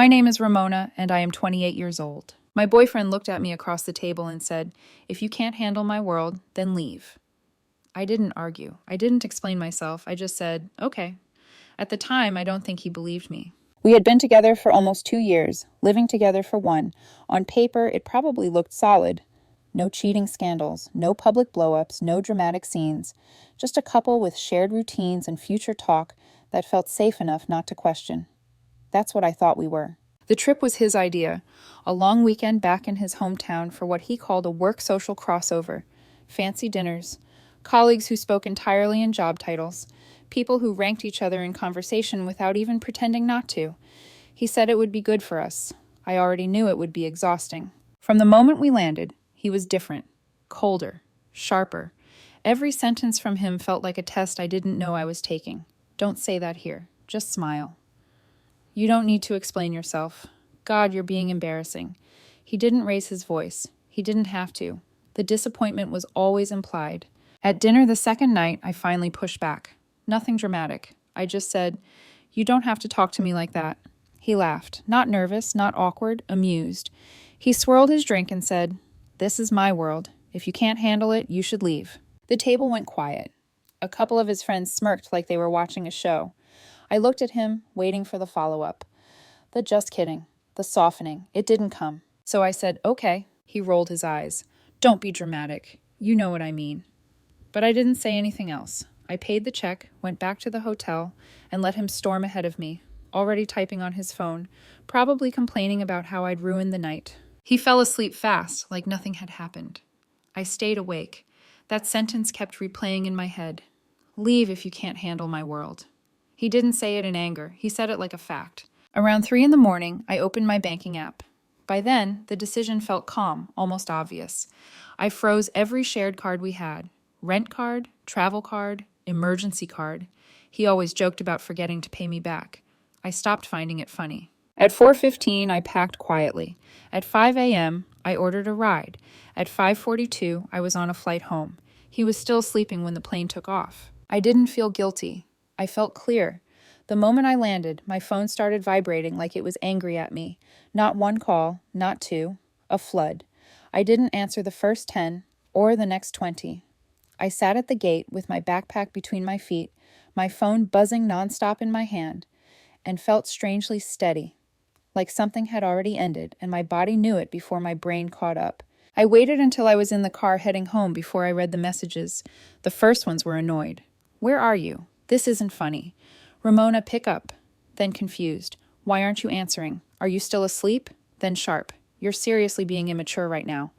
My name is Ramona, and I am 28 years old. My boyfriend looked at me across the table and said, "If you can't handle my world, then leave." I didn't argue. I didn't explain myself. I just said, "Okay." At the time, I don't think he believed me. We had been together for almost 2 years, living together for one. On paper, it probably looked solid. No cheating scandals, no public blow-ups, no dramatic scenes. Just a couple with shared routines and future talk that felt safe enough not to question. That's what I thought we were. The trip was his idea, a long weekend back in his hometown for what he called a work-social crossover. Fancy dinners, colleagues who spoke entirely in job titles, people who ranked each other in conversation without even pretending not to. He said it would be good for us. I already knew it would be exhausting. From the moment we landed, he was different, colder, sharper. Every sentence from him felt like a test I didn't know I was taking. Don't say that here. Just smile. You don't need to explain yourself. God, you're being embarrassing. He didn't raise his voice. He didn't have to. The disappointment was always implied. At dinner the second night, I finally pushed back. Nothing dramatic. I just said, "You don't have to talk to me like that." He laughed, not nervous, not awkward, amused. He swirled his drink and said, "This is my world. If you can't handle it, you should leave." The table went quiet. A couple of his friends smirked like they were watching a show. I looked at him, waiting for the follow-up. The just kidding, the softening, it didn't come. So I said, "Okay." He rolled his eyes. "Don't be dramatic. You know what I mean." But I didn't say anything else. I paid the check, went back to the hotel, and let him storm ahead of me, already typing on his phone, probably complaining about how I'd ruined the night. He fell asleep fast, like nothing had happened. I stayed awake. That sentence kept replaying in my head. "Leave if you can't handle my world." He didn't say it in anger. He said it like a fact. Around 3 in the morning, I opened my banking app. By then, the decision felt calm, almost obvious. I froze every shared card we had. Rent card, travel card, emergency card. He always joked about forgetting to pay me back. I stopped finding it funny. At 4:15, I packed quietly. At 5 a.m., I ordered a ride. At 5:42, I was on a flight home. He was still sleeping when the plane took off. I didn't feel guilty. I felt clear. The moment I landed, my phone started vibrating like it was angry at me. Not one call, not two, a flood. I didn't answer the first 10 or the next 20. I sat at the gate with my backpack between my feet, my phone buzzing nonstop in my hand, and felt strangely steady, like something had already ended and my body knew it before my brain caught up. I waited until I was in the car heading home before I read the messages. The first ones were annoyed. "Where are you? This isn't funny." "Ramona, pick up." Then confused. "Why aren't you answering? Are you still asleep?" Then sharp. "You're seriously being immature right now."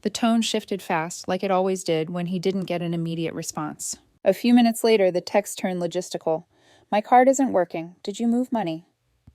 The tone shifted fast, like it always did when he didn't get an immediate response. A few minutes later, the text turned logistical. "My card isn't working. Did you move money?"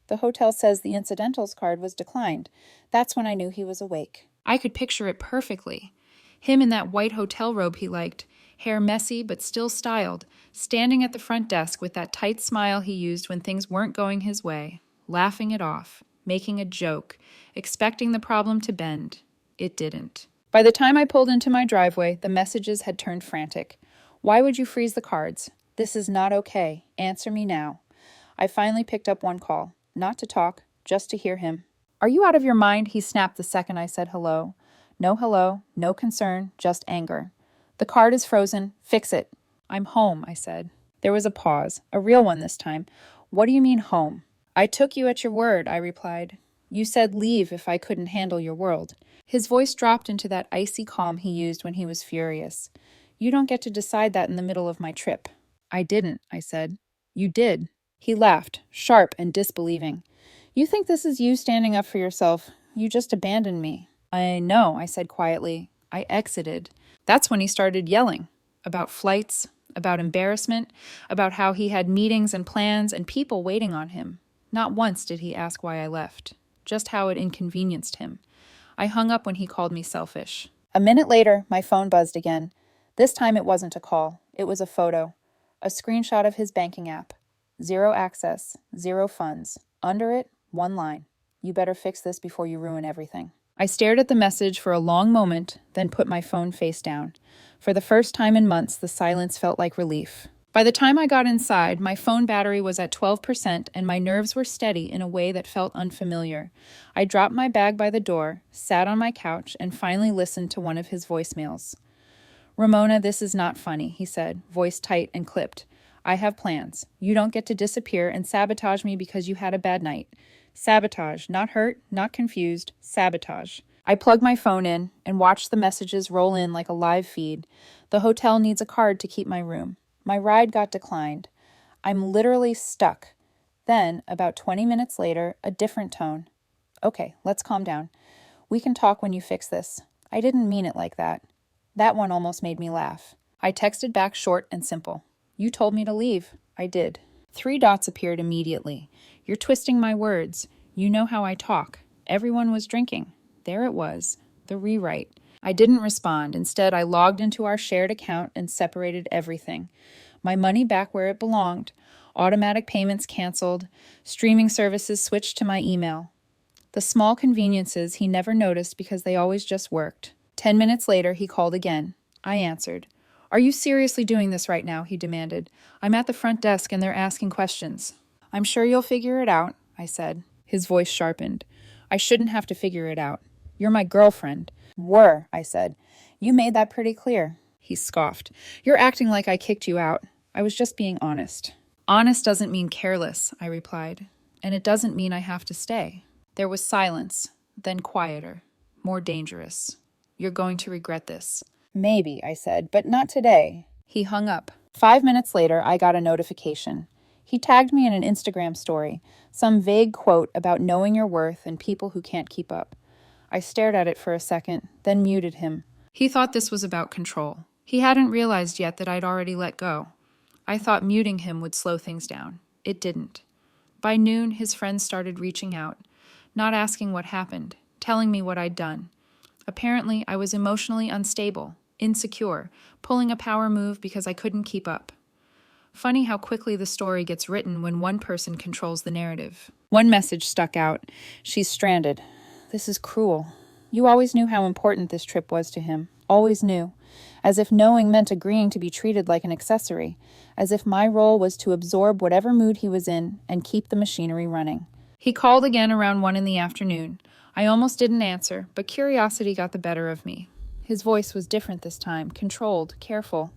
"The hotel says the incidentals card was declined." That's when I knew he was awake. I could picture it perfectly. Him in that white hotel robe he liked, hair messy but still styled, standing at the front desk with that tight smile he used when things weren't going his way, laughing it off, making a joke, expecting the problem to bend. It didn't. By the time I pulled into my driveway, the messages had turned frantic. "Why would you freeze the cards? This is not okay. Answer me now." I finally picked up one call, not to talk, just to hear him. "Are you out of your mind?" he snapped the second I said hello. No hello, no concern, just anger. "The card is frozen. Fix it." "I'm home," I said. There was a pause, a real one this time. "What do you mean home?" "I took you at your word," I replied. "You said leave if I couldn't handle your world." His voice dropped into that icy calm he used when he was furious. "You don't get to decide that in the middle of my trip." "I didn't," I said. "You did." He laughed, sharp and disbelieving. "You think this is you standing up for yourself. You just abandoned me." "I know," I said quietly. "I exited." That's when he started yelling. About flights, about embarrassment, about how he had meetings and plans and people waiting on him. Not once did he ask why I left, just how it inconvenienced him. I hung up when he called me selfish. A minute later, my phone buzzed again. This time it wasn't a call. It was a photo. A screenshot of his banking app. 0 access, 0 funds. Under it, one line. "You better fix this before you ruin everything." I stared at the message for a long moment, then put my phone face down. For the first time in months, the silence felt like relief. By the time I got inside, my phone battery was at 12% and my nerves were steady in a way that felt unfamiliar. I dropped my bag by the door, sat on my couch, and finally listened to one of his voicemails. "Ramona, this is not funny," he said, voice tight and clipped. "I have plans. You don't get to disappear and sabotage me because you had a bad night. Sabotage, not hurt, not confused, sabotage." I plugged my phone in and watched the messages roll in like a live feed. The hotel needs a card to keep my room. My ride got declined. I'm literally stuck. Then, about 20 minutes later, a different tone. "Okay, let's calm down. We can talk when you fix this. I didn't mean it like that." That one almost made me laugh. I texted back short and simple. "You told me to leave." I did. 3 dots appeared immediately. "You're twisting my words. You know how I talk. Everyone was drinking." There it was, the rewrite. I didn't respond. Instead, I logged into our shared account and separated everything. My money back where it belonged. Automatic payments canceled. Streaming services switched to my email. The small conveniences he never noticed because they always just worked. 10 minutes later, he called again. I answered. "Are you seriously doing this right now?" he demanded. "I'm at the front desk and they're asking questions." "I'm sure you'll figure it out," I said. His voice sharpened. "I shouldn't have to figure it out. You're my girlfriend." "Were," I said. "You made that pretty clear." He scoffed. "You're acting like I kicked you out. I was just being honest." "Honest doesn't mean careless," I replied. "And it doesn't mean I have to stay." There was silence, then quieter, more dangerous. "You're going to regret this." "Maybe," I said, "but not today." He hung up. 5 minutes later, I got a notification. He tagged me in an Instagram story, some vague quote about knowing your worth and people who can't keep up. I stared at it for a second, then muted him. He thought this was about control. He hadn't realized yet that I'd already let go. I thought muting him would slow things down. It didn't. By noon, his friends started reaching out, not asking what happened, telling me what I'd done. Apparently, I was emotionally unstable, insecure, pulling a power move because I couldn't keep up. Funny how quickly the story gets written when one person controls the narrative. One message stuck out. "She's stranded. This is cruel." You always knew how important this trip was to him. Always knew. As if knowing meant agreeing to be treated like an accessory. As if my role was to absorb whatever mood he was in and keep the machinery running. He called again around 1 p.m. I almost didn't answer, but curiosity got the better of me. His voice was different this time, controlled, careful.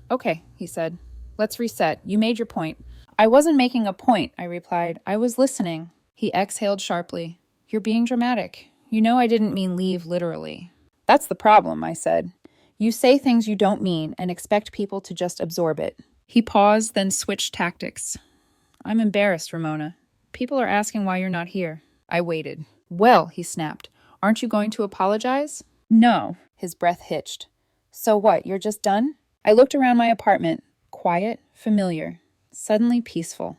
"Okay," he said. "Let's reset. You made your point." "I wasn't making a point," I replied. "I was listening." He exhaled sharply. "You're being dramatic. You know I didn't mean leave literally." "That's the problem," I said. "You say things you don't mean and expect people to just absorb it." He paused, then switched tactics. "I'm embarrassed, Ramona. People are asking why you're not here." I waited. "Well," he snapped, "aren't you going to apologize?" "No." His breath hitched. "So what, you're just done?" I looked around my apartment. Quiet, familiar, suddenly peaceful.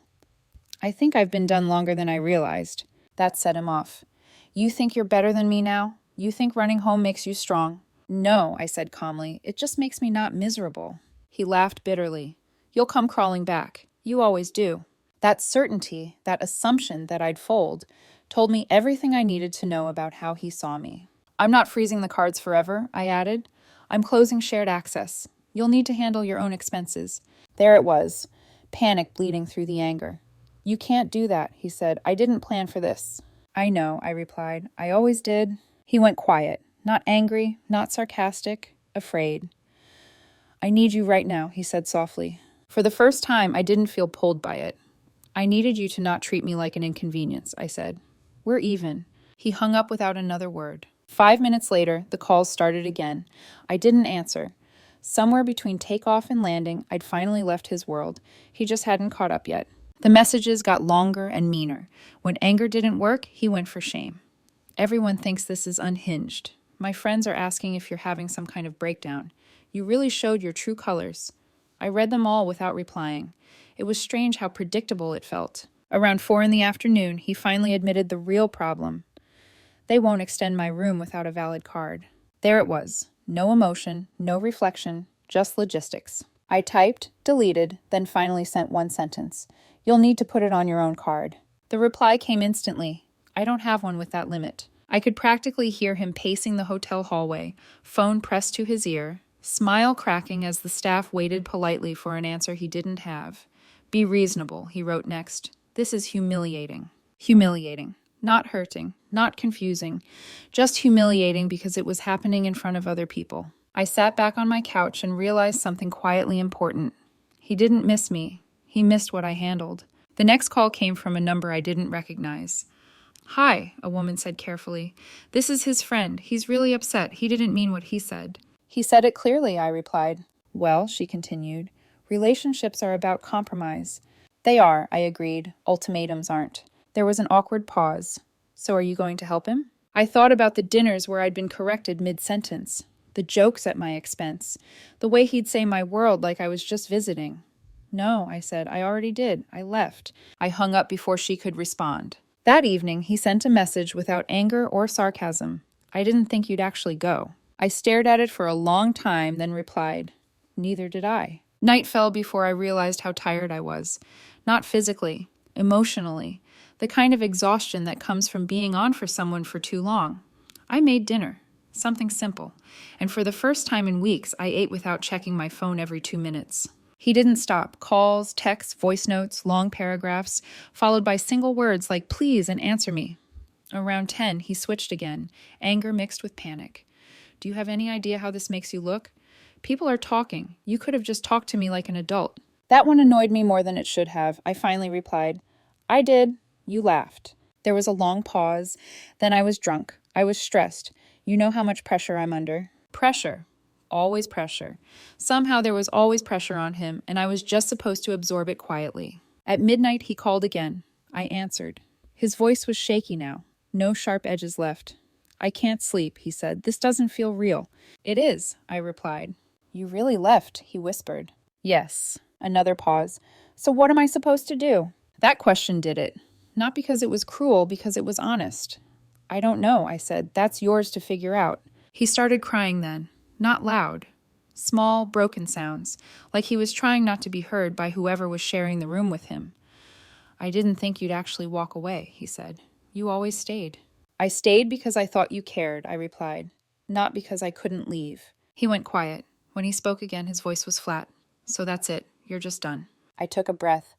"I think I've been done longer than I realized." That set him off. "You think you're better than me now? You think running home makes you strong?" "No," I said calmly. "It just makes me not miserable." He laughed bitterly. "You'll come crawling back. You always do." That certainty, that assumption that I'd fold, told me everything I needed to know about how he saw me. "I'm not freezing the cards forever," I added. "I'm closing shared access. You'll need to handle your own expenses." There it was, panic bleeding through the anger. "You can't do that," he said. "I didn't plan for this." "I know," I replied. "I always did." He went quiet, not angry, not sarcastic, afraid. "I need you right now," he said softly. For the first time, I didn't feel pulled by it. "I needed you to not treat me like an inconvenience," I said. "We're even." He hung up without another word. 5 minutes later, the calls started again. I didn't answer. Somewhere between takeoff and landing, I'd finally left his world. He just hadn't caught up yet. The messages got longer and meaner. When anger didn't work, he went for shame. "Everyone thinks this is unhinged. My friends are asking if you're having some kind of breakdown. You really showed your true colors." I read them all without replying. It was strange how predictable it felt. Around 4 p.m, he finally admitted the real problem. "They won't extend my room without a valid card." There it was. No emotion, no reflection, just logistics. I typed, deleted, then finally sent one sentence. "You'll need to put it on your own card." The reply came instantly. "I don't have one with that limit." I could practically hear him pacing the hotel hallway, phone pressed to his ear, Smile cracking as the staff waited politely for an answer he didn't have. Be reasonable, he wrote next. This is humiliating. Humiliating. Not hurting. Not confusing. Just humiliating because it was happening in front of other people. I sat back on my couch and realized something quietly important. He didn't miss me. He missed what I handled. The next call came from a number I didn't recognize. Hi, a woman said carefully. This is his friend. He's really upset. He didn't mean what he said. He said it clearly, I replied. Well, she continued, relationships are about compromise. They are, I agreed. Ultimatums aren't. There was an awkward pause. So are you going to help him? I thought about the dinners where I'd been corrected mid-sentence, the jokes at my expense, the way he'd say my world like I was just visiting. No, I said, I already did. I left. I hung up before she could respond. That evening, he sent a message without anger or sarcasm. I didn't think you'd actually go. I stared at it for a long time, then replied, neither did I. Night fell before I realized how tired I was. Not physically, emotionally, the kind of exhaustion that comes from being on for someone for too long. I made dinner, something simple, and for the first time in weeks, I ate without checking my phone every 2 minutes. He didn't stop. Calls, texts, voice notes, long paragraphs, followed by single words like please and answer me. Around 10, he switched again, anger mixed with panic. Do you have any idea how this makes you look? People are talking. You could have just talked to me like an adult. That one annoyed me more than it should have. I finally replied, I did. You laughed. There was a long pause. Then I was drunk. I was stressed. You know how much pressure I'm under. Pressure. Always pressure. Somehow there was always pressure on him, and I was just supposed to absorb it quietly. At midnight, he called again. I answered. His voice was shaky now. No sharp edges left. I can't sleep, he said. This doesn't feel real. It is, I replied. You really left, he whispered. Yes. Another pause. So what am I supposed to do? That question did it. Not because it was cruel, because it was honest. I don't know, I said. That's yours to figure out. He started crying then. Not loud. Small, broken sounds, like he was trying not to be heard by whoever was sharing the room with him. I didn't think you'd actually walk away, he said. You always stayed. I stayed because I thought you cared, I replied. Not because I couldn't leave. He went quiet. When he spoke again, his voice was flat. So that's it. You're just done. I took a breath.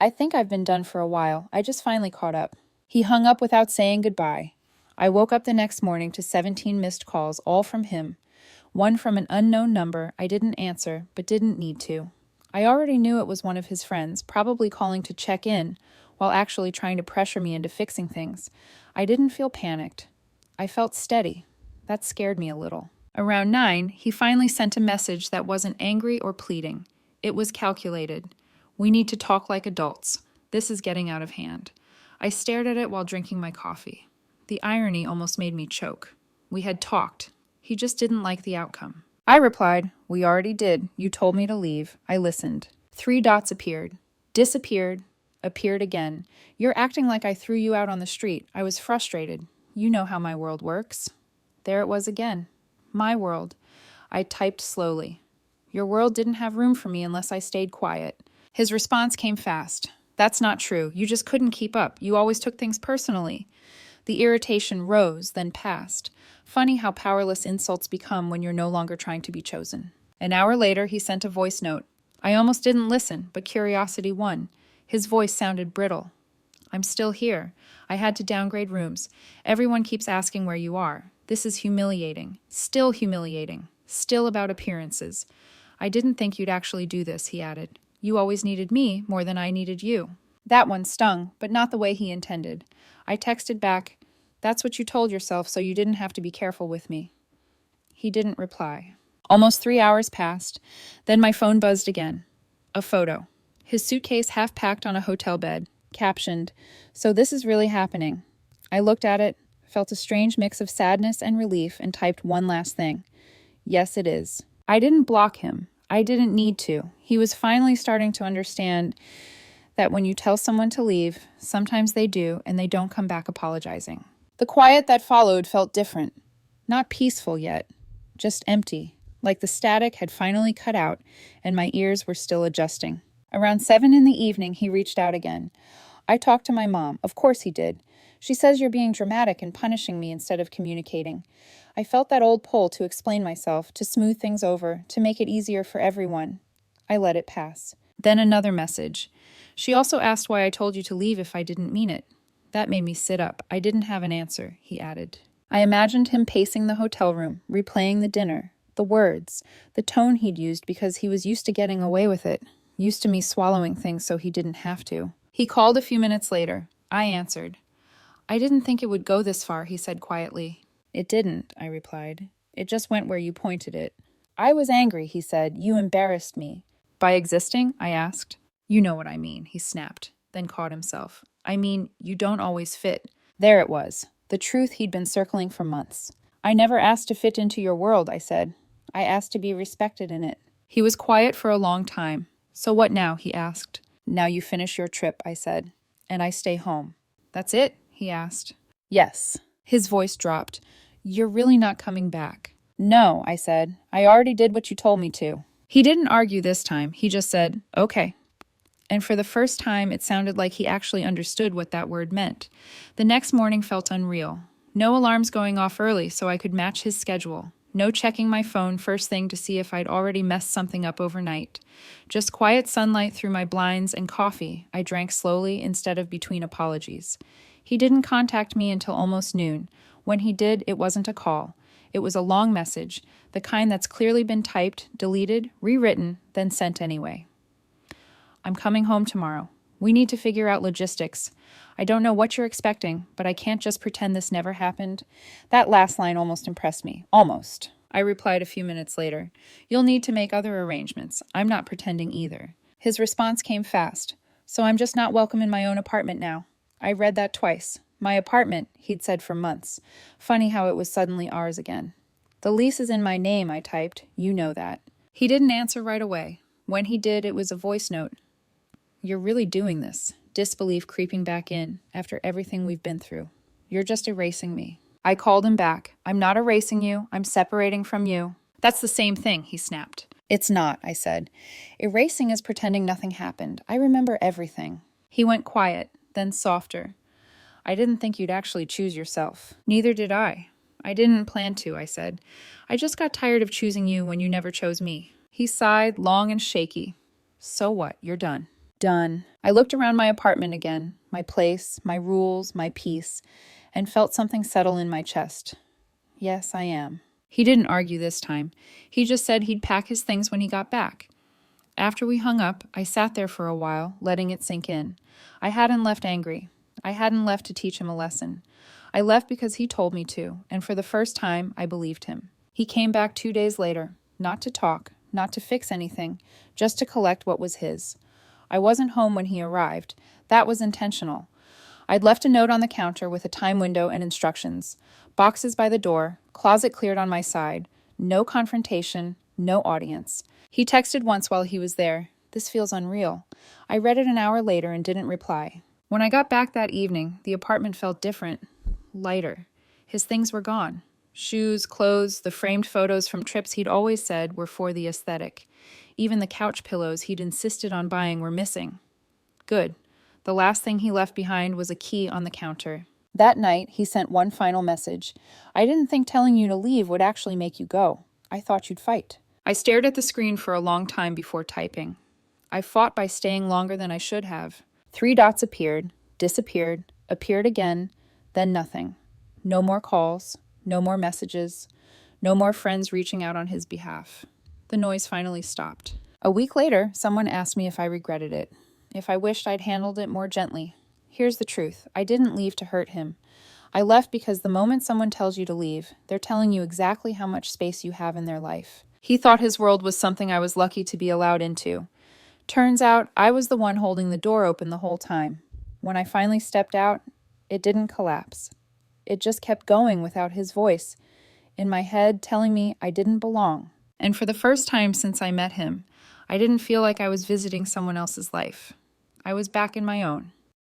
I think I've been done for a while. I just finally caught up. He hung up without saying goodbye. I woke up the next morning to 17 missed calls, all from him. One from an unknown number I didn't answer, but didn't need to. I already knew it was one of his friends, probably calling to check in, while actually trying to pressure me into fixing things. I didn't feel panicked. I felt steady. That scared me a little. Around 9, he finally sent a message that wasn't angry or pleading. It was calculated. We need to talk like adults. This is getting out of hand. I stared at it while drinking my coffee. The irony almost made me choke. We had talked. He just didn't like the outcome. I replied, we already did. You told me to leave. I listened. 3 dots appeared. Disappeared. Appeared again. You're acting like I threw you out on the street. I was frustrated. You know how my world works. There it was again. My world. I typed slowly. Your world didn't have room for me unless I stayed quiet. His response came fast. That's not true. You just couldn't keep up. You always took things personally. The irritation rose, then passed. Funny how powerless insults become when you're no longer trying to be chosen. An hour later, he sent a voice note. I almost didn't listen, but curiosity won. His voice sounded brittle. I'm still here. I had to downgrade rooms. Everyone keeps asking where you are. This is humiliating. Still humiliating. Still about appearances. I didn't think you'd actually do this, he added. You always needed me more than I needed you. That one stung, but not the way he intended. I texted back, that's what you told yourself, so you didn't have to be careful with me. He didn't reply. Almost 3 hours passed. Then my phone buzzed again. A photo. His suitcase half packed on a hotel bed, captioned, so this is really happening. I looked at it, felt a strange mix of sadness and relief, and typed one last thing. Yes, it is. I didn't block him. I didn't need to. He was finally starting to understand that when you tell someone to leave, sometimes they do, and they don't come back apologizing. The quiet that followed felt different. Not peaceful yet, just empty, like the static had finally cut out, and my ears were still adjusting. Around 7 in the evening, he reached out again. I talked to my mom. Of course he did. She says you're being dramatic and punishing me instead of communicating. I felt that old pull to explain myself, to smooth things over, to make it easier for everyone. I let it pass. Then another message. She also asked why I told you to leave if I didn't mean it. That made me sit up. I didn't have an answer, he added. I imagined him pacing the hotel room, replaying the dinner, the words, the tone he'd used because he was used to getting away with it, used to me swallowing things so he didn't have to. He called a few minutes later. I answered. I didn't think it would go this far, he said quietly. It didn't, I replied. It just went where you pointed it. I was angry, he said. You embarrassed me. By existing? I asked. You know what I mean, he snapped, then caught himself. I mean, you don't always fit. There it was, the truth he'd been circling for months. I never asked to fit into your world, I said. I asked to be respected in it. He was quiet for a long time. So what now, he asked. Now you finish your trip, I said, and I stay home. That's it, he asked. Yes. His voice dropped. You're really not coming back. No, I said. I already did what you told me to. He didn't argue this time. He just said, okay. And for the first time, it sounded like he actually understood what that word meant. The next morning felt unreal. No alarms going off early so I could match his schedule. No checking my phone first thing to see if I'd already messed something up overnight. Just quiet sunlight through my blinds and coffee I drank slowly instead of between apologies. He didn't contact me until almost noon. When he did, it wasn't a call. It was a long message, the kind that's clearly been typed, deleted, rewritten, then sent anyway. I'm coming home tomorrow. We need to figure out logistics. I don't know what you're expecting, but I can't just pretend this never happened. That last line almost impressed me. Almost. I replied a few minutes later. You'll need to make other arrangements. I'm not pretending either. His response came fast. So I'm just not welcome in my own apartment now. I read that twice. My apartment, he'd said for months. Funny how it was suddenly ours again. The lease is in my name, I typed. You know that. He didn't answer right away. When he did, it was a voice note. You're really doing this. Disbelief creeping back in after everything we've been through. You're just erasing me. I called him back. I'm not erasing you. I'm separating from you. That's the same thing, he snapped. It's not, I said. Erasing is pretending nothing happened. I remember everything. He went quiet, then softer. I didn't think you'd actually choose yourself. Neither did I. I didn't plan to, I said. I just got tired of choosing you when you never chose me. He sighed, long and shaky. So what? You're done. Done. I looked around my apartment again, my place, my rules, my peace, and felt something settle in my chest. Yes, I am. He didn't argue this time. He just said he'd pack his things when he got back. After we hung up, I sat there for a while, letting it sink in. I hadn't left angry. I hadn't left to teach him a lesson. I left because he told me to, and for the first time, I believed him. He came back 2 days later, not to talk, not to fix anything, just to collect what was his. I wasn't home when he arrived. That was intentional. I'd left a note on the counter with a time window and instructions. Boxes by the door, closet cleared on my side. No confrontation, no audience. He texted once while he was there. This feels unreal. I read it an hour later and didn't reply. When I got back that evening, the apartment felt different, lighter. His things were gone. Shoes, clothes, the framed photos from trips he'd always said were for the aesthetic. Even the couch pillows he'd insisted on buying were missing. Good. The last thing he left behind was a key on the counter. That night, he sent one final message. I didn't think telling you to leave would actually make you go. I thought you'd fight. I stared at the screen for a long time before typing. I fought by staying longer than I should have. 3 dots appeared, disappeared, appeared again, then nothing. No more calls, no more messages, no more friends reaching out on his behalf. The noise finally stopped. A week later, someone asked me if I regretted it, if I wished I'd handled it more gently. Here's the truth. I didn't leave to hurt him. I left because the moment someone tells you to leave, they're telling you exactly how much space you have in their life. He thought his world was something I was lucky to be allowed into. Turns out, I was the one holding the door open the whole time. When I finally stepped out, it didn't collapse. It just kept going without his voice, in my head telling me I didn't belong. And for the first time since I met him, I didn't feel like I was visiting someone else's life. I was back in my own.